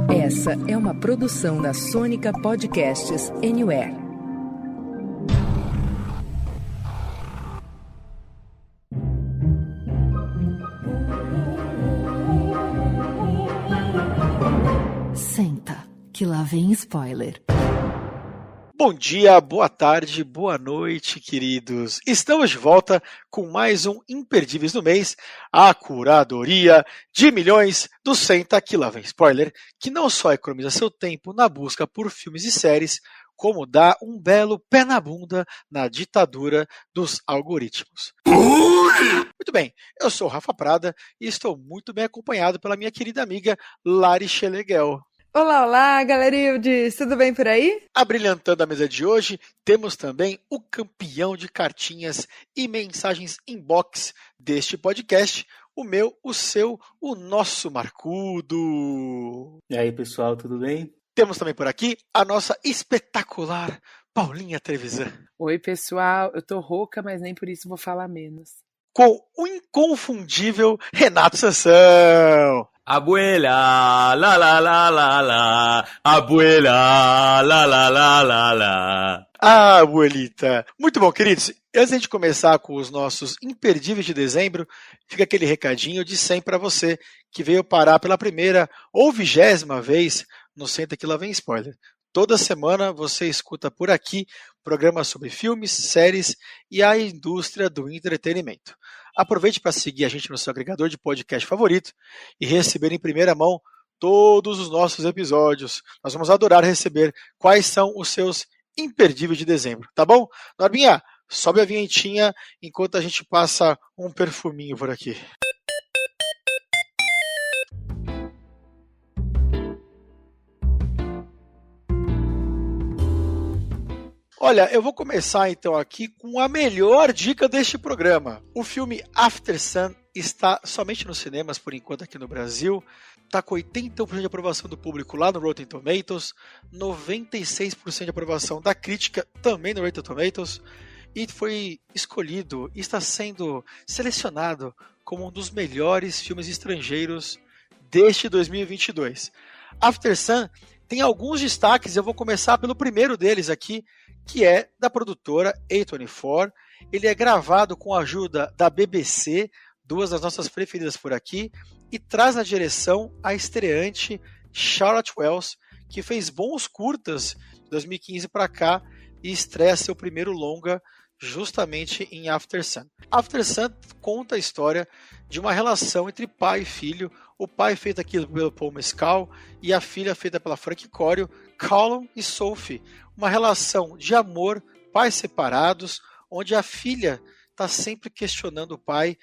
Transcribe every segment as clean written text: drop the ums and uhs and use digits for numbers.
Essa é uma produção da Sônica Podcasts Anywhere. Senta, que lá vem spoiler. Bom dia, boa tarde, boa noite, queridos. Estamos de volta com mais um Imperdíveis do Mês, a curadoria de milhões do Senta, que lá vem spoiler, que não só economiza seu tempo na busca por filmes e séries, como dá um belo pé na bunda na ditadura dos algoritmos. Muito bem, eu sou o Rafa Prada e estou muito bem acompanhado pela minha querida amiga Lari Scheleguel. Olá, olá, galerildes! Tudo bem por aí? Abrilhantando a mesa de hoje, temos também o campeão de cartinhas e mensagens inbox deste podcast, o meu, o seu, o nosso Marcudo. E aí, pessoal, tudo bem? Temos também por aqui a nossa espetacular Paulinha Trevisan. Oi, pessoal, eu tô rouca, mas nem por isso vou falar menos. Com o inconfundível Renato Sansão. Abuela, la la la la la, abuela, la la la la la. Ah, abuelita. Muito bom, queridos. Antes de a gente começar com os nossos imperdíveis de dezembro, fica aquele recadinho de sempre para você que veio parar pela primeira ou 20ª vez no Senta que lá vem spoiler. Toda semana você escuta por aqui programas sobre filmes, séries e a indústria do entretenimento. Aproveite para seguir a gente no seu agregador de podcast favorito e receber em primeira mão todos os nossos episódios. Nós vamos adorar receber quais são os seus imperdíveis de dezembro, tá bom? Norbinha, sobe a vinhetinha enquanto a gente passa um perfuminho por aqui. Olha, eu vou começar então aqui com a melhor dica deste programa. O filme After Sun está somente nos cinemas por enquanto aqui no Brasil. Está com 81% de aprovação do público lá no Rotten Tomatoes, 96% de aprovação da crítica também no Rotten Tomatoes, e foi escolhido e está sendo selecionado como um dos melhores filmes estrangeiros deste 2022. After Sun tem alguns destaques, eu vou começar pelo primeiro deles aqui, que é da produtora A24. Ele é gravado com a ajuda da BBC, duas das nossas preferidas por aqui, e traz na direção a estreante Charlotte Wells, que fez bons curtas de 2015 para cá e estreia seu primeiro longa justamente em After Sun. After Sun conta a história de uma relação entre pai e filho, o pai feito aqui pelo Paul Mescal e a filha feita pela Frankie Corio, Callum e Sophie. Uma relação de amor, pais separados, onde a filha está sempre questionando o pai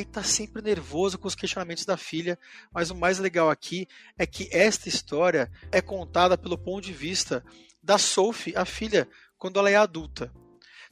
está sempre nervoso com os questionamentos da filha, mas o mais legal aqui é que esta história é contada pelo ponto de vista da Sophie, a filha, quando ela é adulta.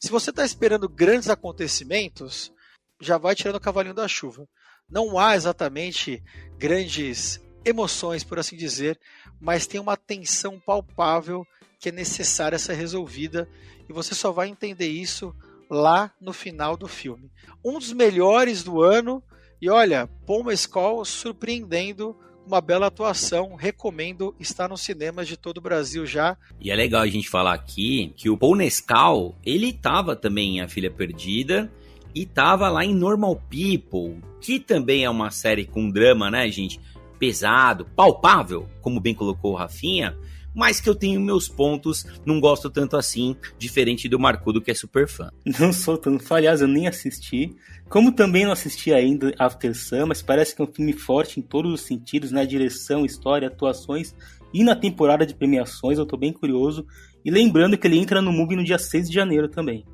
Se você está esperando grandes acontecimentos, já vai tirando o cavalinho da chuva. Não há exatamente grandes emoções, por assim dizer, mas tem uma tensão palpável que é necessária ser resolvida e você só vai entender isso lá no final do filme. Um dos melhores do ano e olha, Paul Mescal surpreendendo uma bela atuação, recomendo, está nos cinemas de todo o Brasil já. E é legal a gente falar aqui que o Paul Mescal, ele tava também em A Filha Perdida e tava lá em Normal People, que também é uma série com drama, né, gente? Pesado, palpável, como bem colocou o Rafinha, mas que eu tenho meus pontos, não gosto tanto assim, diferente do Marcudo, que é super fã. Não sou tanto fã, aliás, eu nem assisti. Como também não assisti ainda After Sun, mas parece que é um filme forte em todos os sentidos, na direção, história, atuações e na temporada de premiações, eu tô bem curioso. E lembrando que ele entra no MUBI no dia 6 de janeiro também.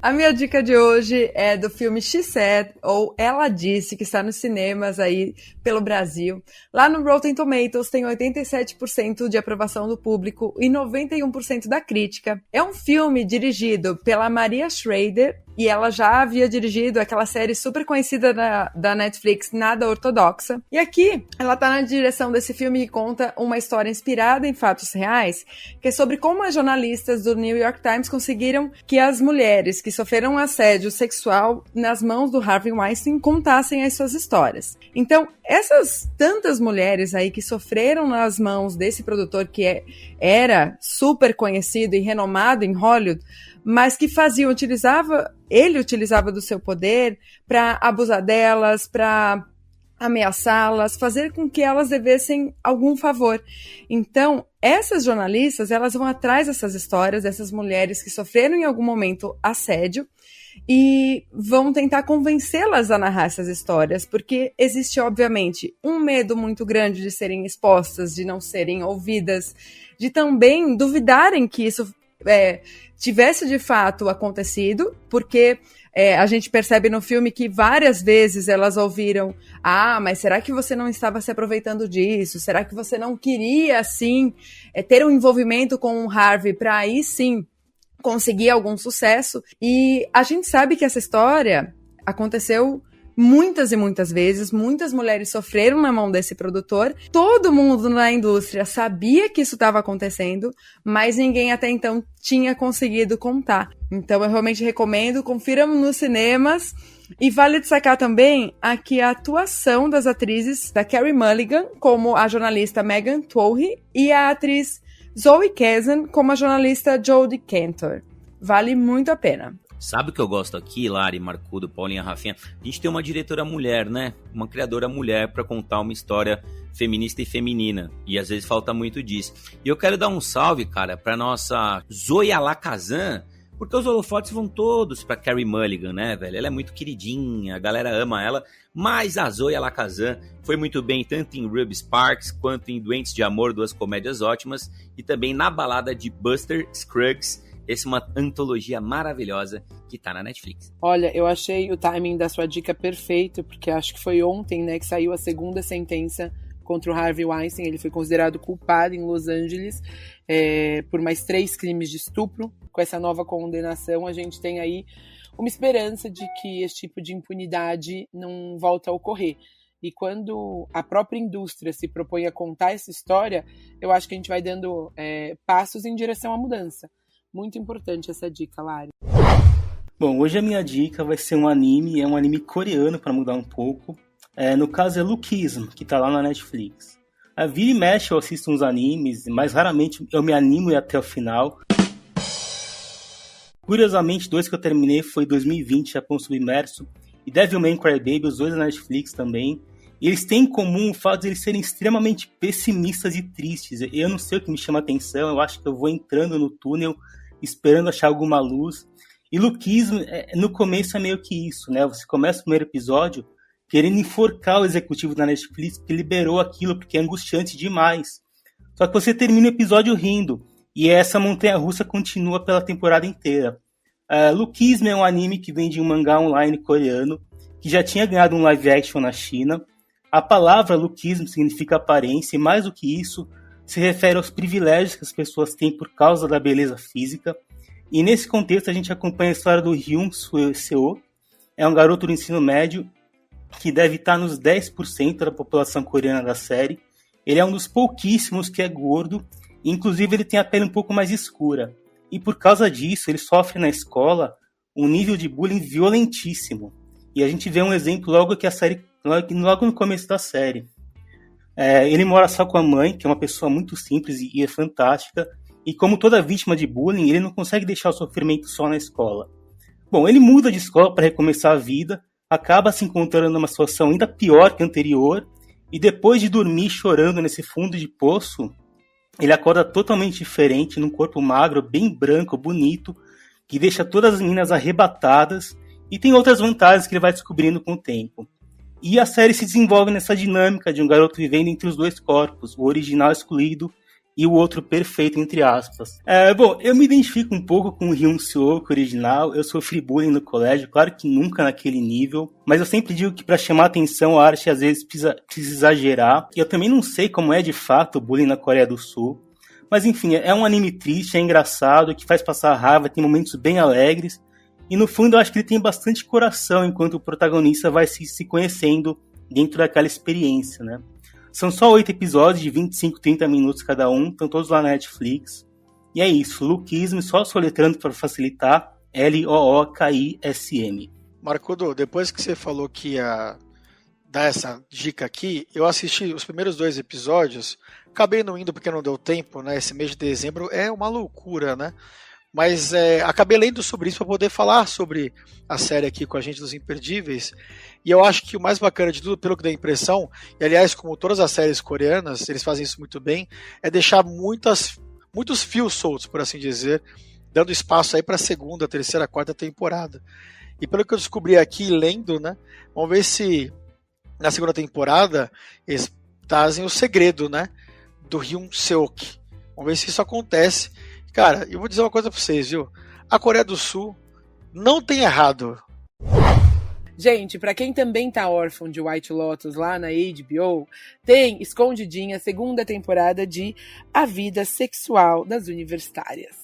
A minha dica de hoje é do filme She Said, ou Ela Disse, que está nos cinemas aí pelo Brasil. Lá no Rotten Tomatoes tem 87% de aprovação do público e 91% da crítica. É um filme dirigido pela Maria Schrader e ela já havia dirigido aquela série super conhecida da Netflix, Nada Ortodoxa. E aqui, ela tá na direção desse filme que conta uma história inspirada em fatos reais, que é sobre como as jornalistas do New York Times conseguiram que as mulheres que sofreram assédio sexual nas mãos do Harvey Weinstein contassem as suas histórias. Então, essas tantas mulheres aí que sofreram nas mãos desse produtor que era super conhecido e renomado em Hollywood, mas que ele utilizava do seu poder para abusar delas, para ameaçá-las, fazer com que elas devessem algum favor. Então, essas jornalistas, elas vão atrás dessas histórias, dessas mulheres que sofreram em algum momento assédio, e vão tentar convencê-las a narrar essas histórias, porque existe, obviamente, um medo muito grande de serem expostas, de não serem ouvidas, de também duvidarem que isso tivesse de fato acontecido, porque a gente percebe no filme que várias vezes elas ouviram: mas será que você não estava se aproveitando disso? Será que você não queria, assim, ter um envolvimento com o Harvey para aí sim conseguir algum sucesso? E a gente sabe que essa história aconteceu muitas e muitas vezes, muitas mulheres sofreram na mão desse produtor, todo mundo na indústria sabia que isso estava acontecendo, mas ninguém até então tinha conseguido contar. Então eu realmente recomendo, confiram nos cinemas. E vale destacar também aqui a atuação das atrizes da Carey Mulligan como a jornalista Megan Twohy e a atriz Zoe Kazan como a jornalista Jodie Cantor. Vale muito a pena. Sabe o que eu gosto aqui, Lari, Marcudo, Paulinha, Rafinha? A gente tem uma diretora mulher, né? Uma criadora mulher para contar uma história feminista e feminina. E às vezes falta muito disso. E eu quero dar um salve, cara, pra nossa Zoe Alakazam, porque os holofotes vão todos pra Carey Mulligan, né, velho? Ela é muito queridinha, a galera ama ela. Mas a Zoe Alakazam foi muito bem tanto em Ruby Sparks quanto em Doentes de Amor, duas comédias ótimas. E também na balada de Buster Scruggs. Essa é uma antologia maravilhosa que tá na Netflix. Olha, eu achei o timing da sua dica perfeito, porque acho que foi ontem, né, que saiu a segunda sentença contra o Harvey Weinstein. Ele foi considerado culpado em Los Angeles por mais 3 crimes de estupro. Com essa nova condenação, a gente tem aí uma esperança de que esse tipo de impunidade não volta a ocorrer. E quando a própria indústria se propõe a contar essa história, eu acho que a gente vai dando passos em direção à mudança. Muito importante essa dica, Lari. Bom, hoje a minha dica vai ser um anime, é um anime coreano para mudar um pouco. No caso é Lookism, que tá lá na Netflix. A vira e mexe eu assisto uns animes, mas raramente eu me animo e até o final. Curiosamente, 2 que eu terminei foi 2020, Japão Submerso, e Devilman Crybaby, os 2 na Netflix também. E eles têm em comum o fato de eles serem extremamente pessimistas e tristes. Eu não sei o que me chama atenção, eu acho que eu vou entrando no túnel, esperando achar alguma luz. E Lookism, no começo é meio que isso, né? Você começa o primeiro episódio querendo enforcar o executivo da Netflix que liberou aquilo, porque é angustiante demais. Só que você termina o episódio rindo, e essa montanha-russa continua pela temporada inteira. Lookism é um anime que vem de um mangá online coreano, que já tinha ganhado um live action na China. A palavra Lookism significa aparência, e mais do que isso, se refere aos privilégios que as pessoas têm por causa da beleza física. E nesse contexto a gente acompanha a história do Hyun Seo. É um garoto do ensino médio que deve estar nos 10% da população coreana da série. Ele é um dos pouquíssimos que é gordo, e inclusive ele tem a pele um pouco mais escura. E por causa disso ele sofre na escola um nível de bullying violentíssimo. E a gente vê um exemplo logo no começo da série. Ele mora só com a mãe, que é uma pessoa muito simples e é fantástica. E como toda vítima de bullying, ele não consegue deixar o sofrimento só na escola. Bom, ele muda de escola para recomeçar a vida, acaba se encontrando numa situação ainda pior que a anterior, e depois de dormir chorando nesse fundo de poço, ele acorda totalmente diferente, num corpo magro, bem branco, bonito, que deixa todas as meninas arrebatadas, e tem outras vantagens que ele vai descobrindo com o tempo. E a série se desenvolve nessa dinâmica de um garoto vivendo entre os 2 corpos, o original excluído e o outro perfeito, entre aspas. Bom, eu me identifico um pouco com o Hyun Seo, original. Eu sofri bullying no colégio, claro que nunca naquele nível, mas eu sempre digo que para chamar atenção a arte às vezes precisa exagerar. E eu também não sei como é de fato o bullying na Coreia do Sul. Mas enfim, é um anime triste, é engraçado, que faz passar raiva, tem momentos bem alegres. E no fundo eu acho que ele tem bastante coração enquanto o protagonista vai se conhecendo dentro daquela experiência, né? São só 8 episódios de 25, 30 minutos cada um, estão todos lá na Netflix. E é isso, Lookism, só soletrando para facilitar, Lookism. Marcudo, depois que você falou que ia dar essa dica aqui, eu assisti os primeiros 2 episódios, acabei não indo porque não deu tempo, né? Esse mês de dezembro é uma loucura, né? Mas acabei lendo sobre isso para poder falar sobre a série aqui com a gente dos Imperdíveis. E eu acho que o mais bacana de tudo, pelo que dá a impressão, e aliás, como todas as séries coreanas, eles fazem isso muito bem, é deixar muitos fios soltos, por assim dizer, dando espaço aí para a segunda, terceira, quarta temporada. E pelo que eu descobri aqui lendo, né, vamos ver se na segunda temporada eles trazem o segredo, né, do Hyun Seok. Vamos ver se isso acontece. Cara, eu vou dizer uma coisa pra vocês, viu? A Coreia do Sul não tem errado. Gente, pra quem também tá órfão de White Lotus lá na HBO, tem escondidinha a segunda temporada de A Vida Sexual das Universitárias.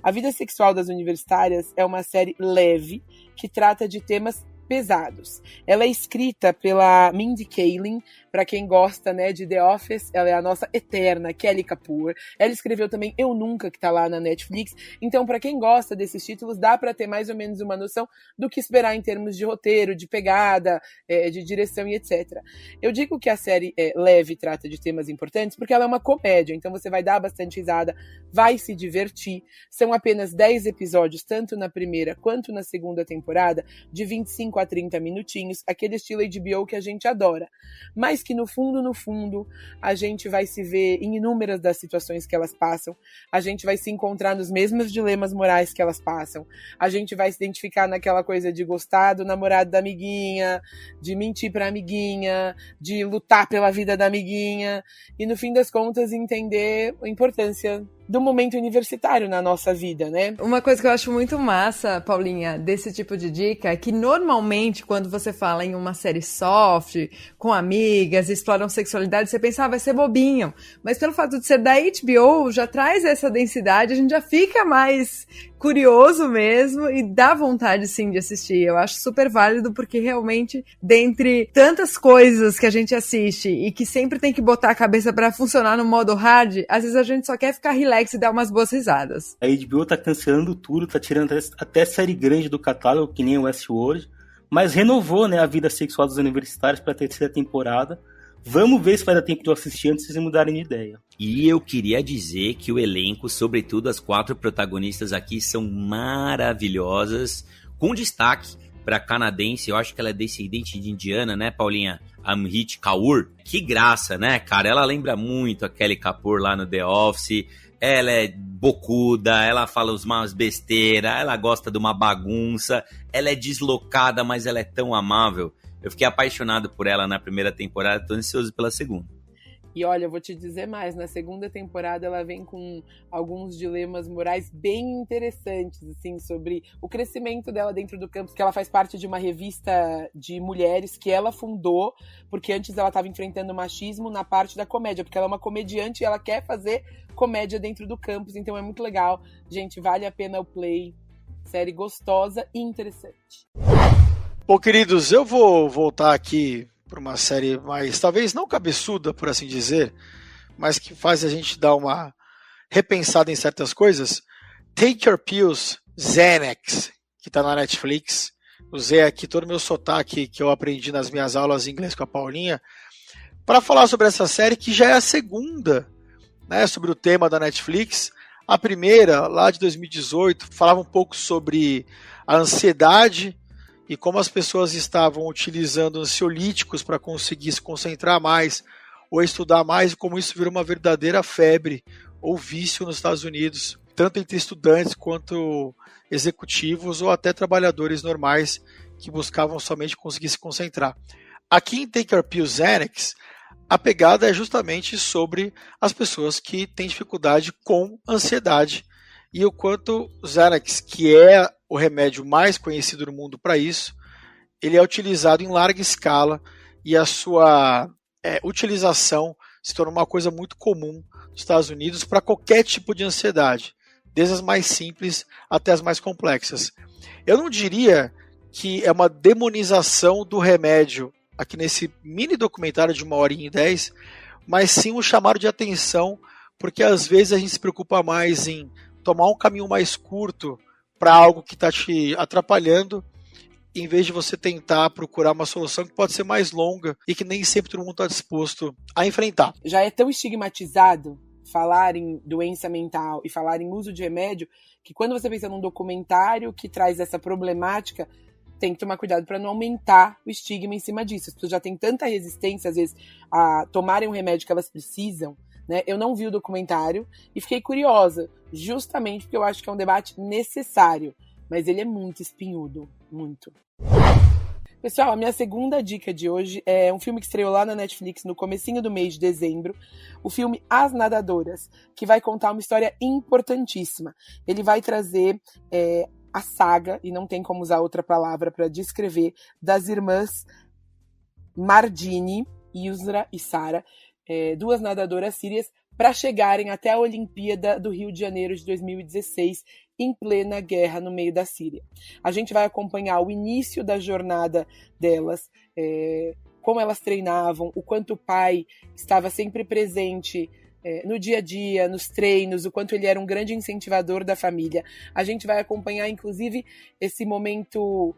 A Vida Sexual das Universitárias é uma série leve que trata de temas pesados. Ela é escrita pela Mindy Kaling, para quem gosta, né, de The Office, ela é a nossa eterna Kelly Kapoor. Ela escreveu também Eu Nunca, que tá lá na Netflix. Então, para quem gosta desses títulos, dá para ter mais ou menos uma noção do que esperar em termos de roteiro, de pegada, de direção e etc. Eu digo que a série é leve, trata de temas importantes, porque ela é uma comédia, então você vai dar bastante risada, vai se divertir. São apenas 10 episódios, tanto na primeira quanto na segunda temporada, de 25 a 30 minutinhos, aquele estilo HBO que a gente adora. Mas que no fundo, a gente vai se ver em inúmeras das situações que elas passam, a gente vai se encontrar nos mesmos dilemas morais que elas passam, a gente vai se identificar naquela coisa de gostar do namorado da amiguinha, de mentir pra amiguinha, de lutar pela vida da amiguinha, e no fim das contas entender a importância do momento universitário na nossa vida, né? Uma coisa que eu acho muito massa, Paulinha, desse tipo de dica, é que normalmente quando você fala em uma série soft, com amigas, exploram sexualidade, você pensa, vai ser bobinho. Mas pelo fato de ser da HBO, já traz essa densidade, a gente já fica mais curioso mesmo e dá vontade sim de assistir. Eu acho super válido porque realmente, dentre tantas coisas que a gente assiste e que sempre tem que botar a cabeça pra funcionar no modo hard, às vezes a gente só quer ficar relax e dar umas boas risadas. A HBO tá cancelando tudo, tá tirando até série grande do catálogo, que nem o Westworld, mas renovou, né, A Vida Sexual dos Universitários pra terceira temporada. Vamos ver se vai dar tempo de eu assistir antes de vocês mudarem de ideia. E eu queria dizer que o elenco, sobretudo as 4 protagonistas aqui, são maravilhosas, com destaque para canadense, eu acho que ela é descendente de indiana, né, Paulinha? Amrit Kaur. Que graça, né, cara? Ela lembra muito a Kelly Kapoor lá no The Office. Ela é bocuda, ela fala umas besteiras, ela gosta de uma bagunça, ela é deslocada, mas ela é tão amável. Eu fiquei apaixonado por ela na primeira temporada, tô ansioso pela segunda. E olha, eu vou te dizer mais, na segunda temporada ela vem com alguns dilemas morais bem interessantes, assim, sobre o crescimento dela dentro do campus, que ela faz parte de uma revista de mulheres que ela fundou, porque antes ela estava enfrentando machismo na parte da comédia, porque ela é uma comediante e ela quer fazer comédia dentro do campus, então é muito legal. Gente, vale a pena o play, série gostosa e interessante. Bom, queridos, eu vou voltar aqui para uma série mais, talvez não cabeçuda, por assim dizer, mas que faz a gente dar uma repensada em certas coisas. Take Your Pills, Xanax, que está na Netflix. Usei aqui todo o meu sotaque que eu aprendi nas minhas aulas de inglês com a Paulinha para falar sobre essa série, que já é a segunda, né, sobre o tema da Netflix. A primeira, lá de 2018, falava um pouco sobre a ansiedade e como as pessoas estavam utilizando ansiolíticos para conseguir se concentrar mais ou estudar mais, e como isso virou uma verdadeira febre ou vício nos Estados Unidos, tanto entre estudantes quanto executivos ou até trabalhadores normais que buscavam somente conseguir se concentrar. Aqui em Take Your Pills, Xanax, a pegada é justamente sobre as pessoas que têm dificuldade com ansiedade e o quanto o Xanax, que é o remédio mais conhecido no mundo para isso, ele é utilizado em larga escala e a sua utilização se torna uma coisa muito comum nos Estados Unidos para qualquer tipo de ansiedade, desde as mais simples até as mais complexas. Eu não diria que é uma demonização do remédio aqui nesse mini documentário de 1h10, mas sim um chamado de atenção, porque às vezes a gente se preocupa mais em tomar um caminho mais curto para algo que está te atrapalhando, em vez de você tentar procurar uma solução que pode ser mais longa e que nem sempre todo mundo está disposto a enfrentar. Já é tão estigmatizado falar em doença mental e falar em uso de remédio, que quando você pensa num documentário que traz essa problemática, tem que tomar cuidado para não aumentar o estigma em cima disso. As pessoas já têm tanta resistência, às vezes, a tomarem o remédio que elas precisam, né? Eu não vi o documentário e fiquei curiosa, justamente porque eu acho que é um debate necessário, mas ele é muito espinhudo, muito. Pessoal, a minha segunda dica de hoje é um filme que estreou lá na Netflix no comecinho do mês de dezembro, o filme As Nadadoras, que vai contar uma história importantíssima. Ele vai trazer a saga, e não tem como usar outra palavra para descrever, das irmãs Mardini, Yusra e Sara, duas nadadoras sírias, para chegarem até a Olimpíada do Rio de Janeiro de 2016, em plena guerra no meio da Síria. A gente vai acompanhar o início da jornada delas, como elas treinavam, o quanto o pai estava sempre presente no dia a dia, nos treinos, o quanto ele era um grande incentivador da família. A gente vai acompanhar, inclusive, esse momento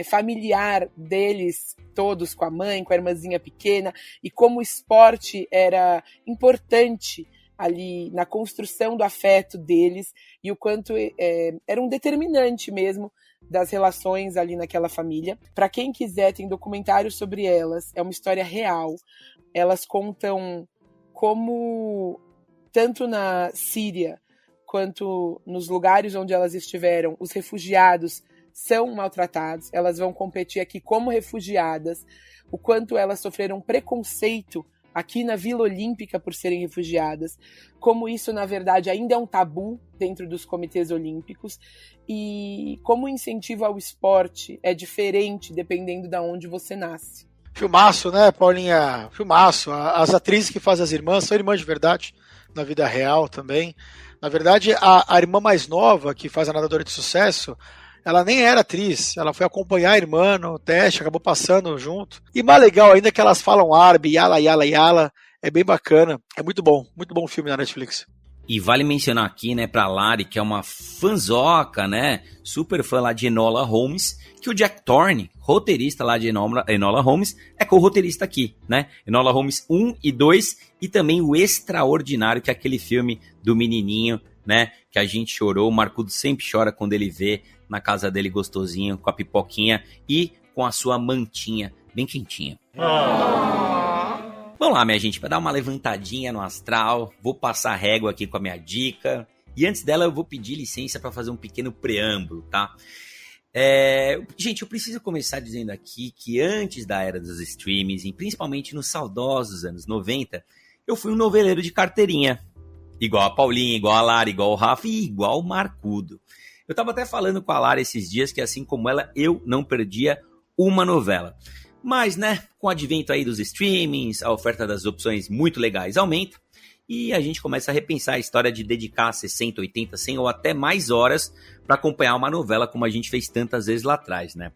familiar deles, todos com a mãe, com a irmãzinha pequena, e como o esporte era importante ali na construção do afeto deles, e o quanto era um determinante mesmo das relações ali naquela família. Para quem quiser, tem documentários sobre elas, é uma história real. Elas contam como, tanto na Síria, quanto nos lugares onde elas estiveram, os refugiados são maltratados. Elas vão competir aqui como refugiadas, o quanto elas sofreram preconceito aqui na Vila Olímpica por serem refugiadas, como isso, na verdade, ainda é um tabu dentro dos comitês olímpicos, e como o incentivo ao esporte é diferente dependendo de onde você nasce. Filmaço, né, Paulinha? Filmaço. As atrizes que fazem as irmãs são irmãs de verdade, na vida real também. Na verdade, a irmã mais nova, que faz a nadadora de sucesso, ela nem era atriz, ela foi acompanhar a irmã no teste, acabou passando junto. E mais legal ainda que elas falam árabe, yala, yala, yala, é bem bacana. É muito bom o filme na Netflix. E vale mencionar aqui, né, pra Lari, que é uma fanzoca, né, super fã lá de Enola Holmes, que o Jack Thorne, roteirista lá de Enola Holmes, é co-roteirista aqui, né, Enola Holmes 1 e 2, e também o Extraordinário, que é aquele filme do menininho, né, que a gente chorou, o Marcudo sempre chora quando ele vê na casa dele gostosinho, com a pipoquinha e com a sua mantinha bem quentinha. Vamos lá, minha gente, para dar uma levantadinha no astral, vou passar a régua aqui com a minha dica. E antes dela eu vou pedir licença para fazer um pequeno preâmbulo, tá? Gente, eu preciso começar dizendo aqui que antes da era dos streamings, e principalmente nos saudosos anos 90, eu fui um noveleiro de carteirinha. Igual a Paulinha, igual a Lara, igual o Rafa e igual o Marcudo. Eu tava até falando com a Lara esses dias que, assim como ela, eu não perdia uma novela. Mas, né, com o advento aí dos streamings, a oferta das opções muito legais aumenta e a gente começa a repensar a história de dedicar 60, 80, 100 ou até mais horas para acompanhar uma novela como a gente fez tantas vezes lá atrás, né?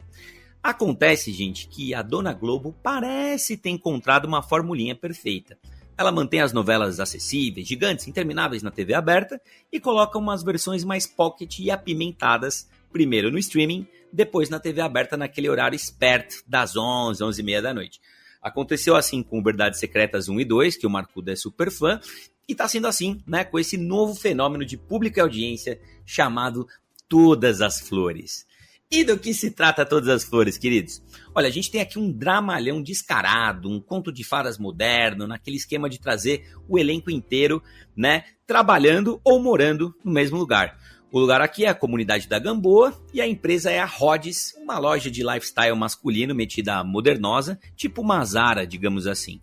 Acontece, gente, que a Dona Globo parece ter encontrado uma formulinha perfeita. Ela mantém as novelas acessíveis, gigantes, intermináveis na TV aberta e coloca umas versões mais pocket e apimentadas, primeiro no streaming, depois na TV aberta naquele horário esperto das 11, 11h30 da noite. Aconteceu assim com Verdades Secretas 1 e 2, que o Marcudo é super fã, e tá sendo assim, né, com esse novo fenômeno de público e audiência chamado Todas as Flores. E do que se trata Todas as Flores, queridos? Olha, a gente tem aqui um dramalhão descarado, um conto de fadas moderno, naquele esquema de trazer o elenco inteiro, né, trabalhando ou morando no mesmo lugar. O lugar aqui é a comunidade da Gamboa e a empresa é a Rhodes, uma loja de lifestyle masculino metida a modernosa, tipo uma Zara, digamos assim.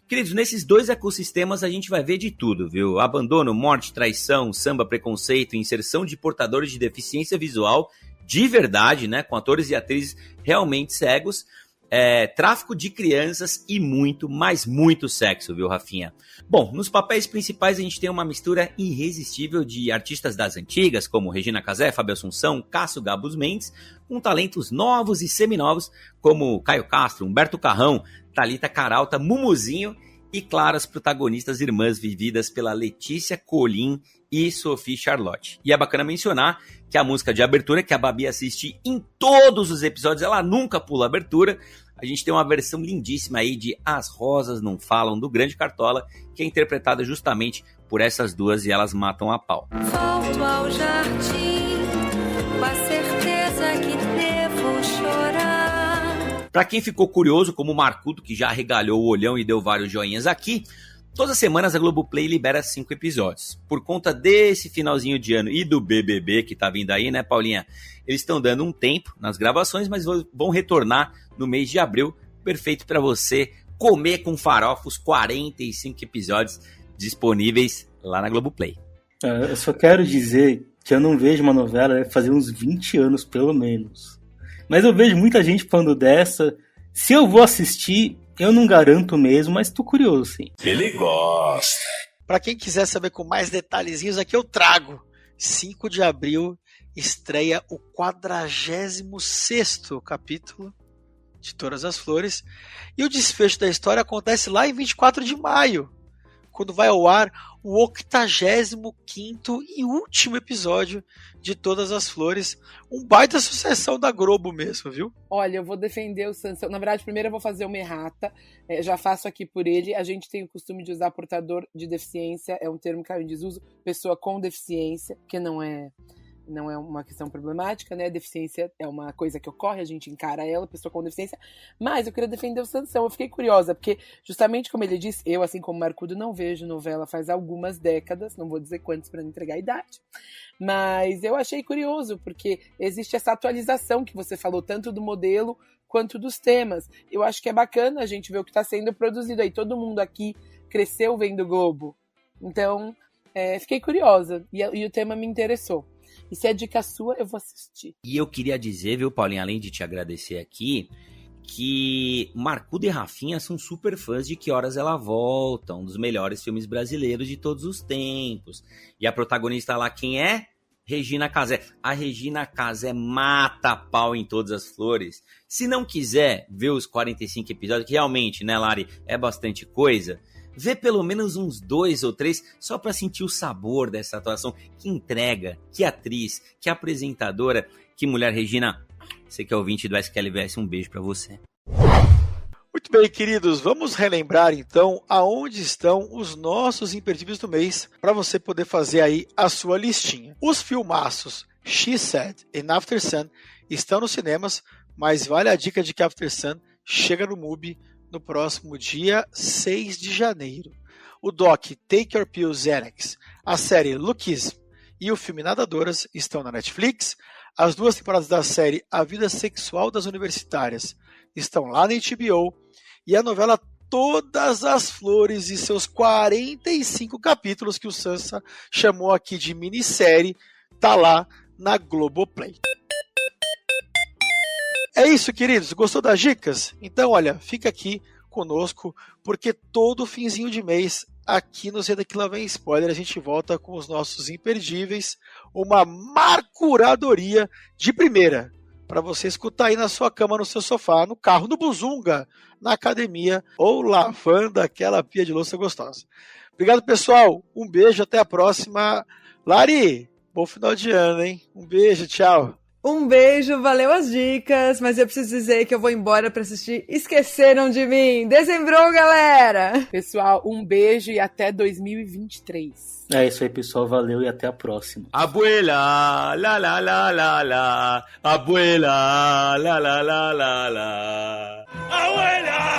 Queridos, nesses dois ecossistemas a gente vai ver de tudo, viu? Abandono, morte, traição, samba, preconceito, inserção de portadores de deficiência visual de verdade, né? Com atores e atrizes realmente cegos, tráfico de crianças e muito, mas muito sexo, viu, Rafinha? Bom, nos papéis principais a gente tem uma mistura irresistível de artistas das antigas, como Regina Casé, Fábio Assunção, Cássio Gabus Mendes, com talentos novos e seminovos, como Caio Castro, Humberto Carrão, Thalita Caralta, Mumuzinho e, claro, as protagonistas irmãs vividas pela Letícia Colin e Sophie Charlotte. E é bacana mencionar que a música de abertura, que a Babi assiste em todos os episódios, ela nunca pula a abertura. A gente tem uma versão lindíssima aí de As Rosas Não Falam, do Grande Cartola, que é interpretada justamente por essas duas e elas matam a pau. Volto ao jardim, com a certeza que devo chorar. Pra quem ficou curioso, como o Marcuto, que já arregalhou o olhão e deu vários joinhas aqui, todas as semanas a Globoplay libera 5 episódios. Por conta desse finalzinho de ano e do BBB que tá vindo aí, né, Paulinha? Eles estão dando um tempo nas gravações, mas vão retornar no mês de abril. Perfeito para você comer com farofa os 45 episódios disponíveis lá na Globoplay. Eu só quero dizer que eu não vejo uma novela deve fazer uns 20 anos, pelo menos. Mas eu vejo muita gente falando dessa. Se eu vou assistir, eu não garanto mesmo, mas tô curioso, sim. Ele gosta. Para quem quiser saber com mais detalhezinhos, aqui eu trago. 5 de abril estreia o 46º capítulo de Todas as Flores. E o desfecho da história acontece lá em 24 de maio, quando vai ao ar o 85º e último episódio de Todas as Flores. Um baita sucessão da Globo mesmo, viu? Olha, eu vou defender o Sansão. Na verdade, primeiro eu vou fazer uma errata. Já faço aqui por ele. A gente tem o costume de usar portador de deficiência. É um termo que caiu em desuso. Pessoa com deficiência, que não é uma questão problemática, né? Deficiência é uma coisa que ocorre, a gente encara ela, pessoa com deficiência. Mas eu queria defender o Sansão. Eu fiquei curiosa, porque justamente como ele disse, eu, assim como o Marcudo, não vejo novela faz algumas décadas, não vou dizer quantos para não entregar a idade, mas eu achei curioso, porque existe essa atualização que você falou, tanto do modelo quanto dos temas. Eu acho que é bacana a gente ver o que está sendo produzido aí. Todo mundo aqui cresceu vendo Globo. Então, fiquei curiosa e o tema me interessou. E se é dica sua, eu vou assistir. E eu queria dizer, viu, Paulinho, além de te agradecer aqui, que Marcudo e Rafinha são super fãs de Que Horas Ela Volta, um dos melhores filmes brasileiros de todos os tempos. E a protagonista lá, quem é? Regina Casé. A Regina Casé mata pau em Todas as Flores. Se não quiser ver os 45 episódios, que realmente, né, Lari, é bastante coisa, vê pelo menos uns 2 ou 3 só pra sentir o sabor dessa atuação. Que entrega, que atriz, que apresentadora, que mulher. Regina, você que é ouvinte do SQLVS, um beijo pra você. Muito bem, queridos, vamos relembrar então aonde estão os nossos imperdíveis do mês para você poder fazer aí a sua listinha. Os filmaços She Said e After Sun estão nos cinemas, mas vale a dica de que After Sun chega no MUBI no próximo dia 6 de janeiro. O doc Take Your Pill Xanax, a série Lookism e o filme Nadadoras estão na Netflix. As 2 temporadas da série A Vida Sexual das Universitárias estão lá na HBO. E a novela Todas as Flores e seus 45 capítulos, que o Sansa chamou aqui de minissérie, tá lá na Globoplay. É isso, queridos. Gostou das dicas? Então, olha, fica aqui conosco, porque todo finzinho de mês, aqui no Senta Que Lá Vem Spoiler, a gente volta com os nossos imperdíveis, uma marcuradoria de primeira, para você escutar aí na sua cama, no seu sofá, no carro, no buzunga, na academia ou lavando aquela pia de louça gostosa. Obrigado, pessoal. Um beijo, até a próxima. Lari, bom final de ano, hein? Um beijo, tchau. Um beijo, valeu as dicas, mas eu preciso dizer que eu vou embora pra assistir Esqueceram de Mim. Dezembrou, galera! Pessoal, um beijo e até 2023. É isso aí, pessoal. Valeu e até a próxima. Abuela, la la la la la. Abuela, la la la la la. Abuela!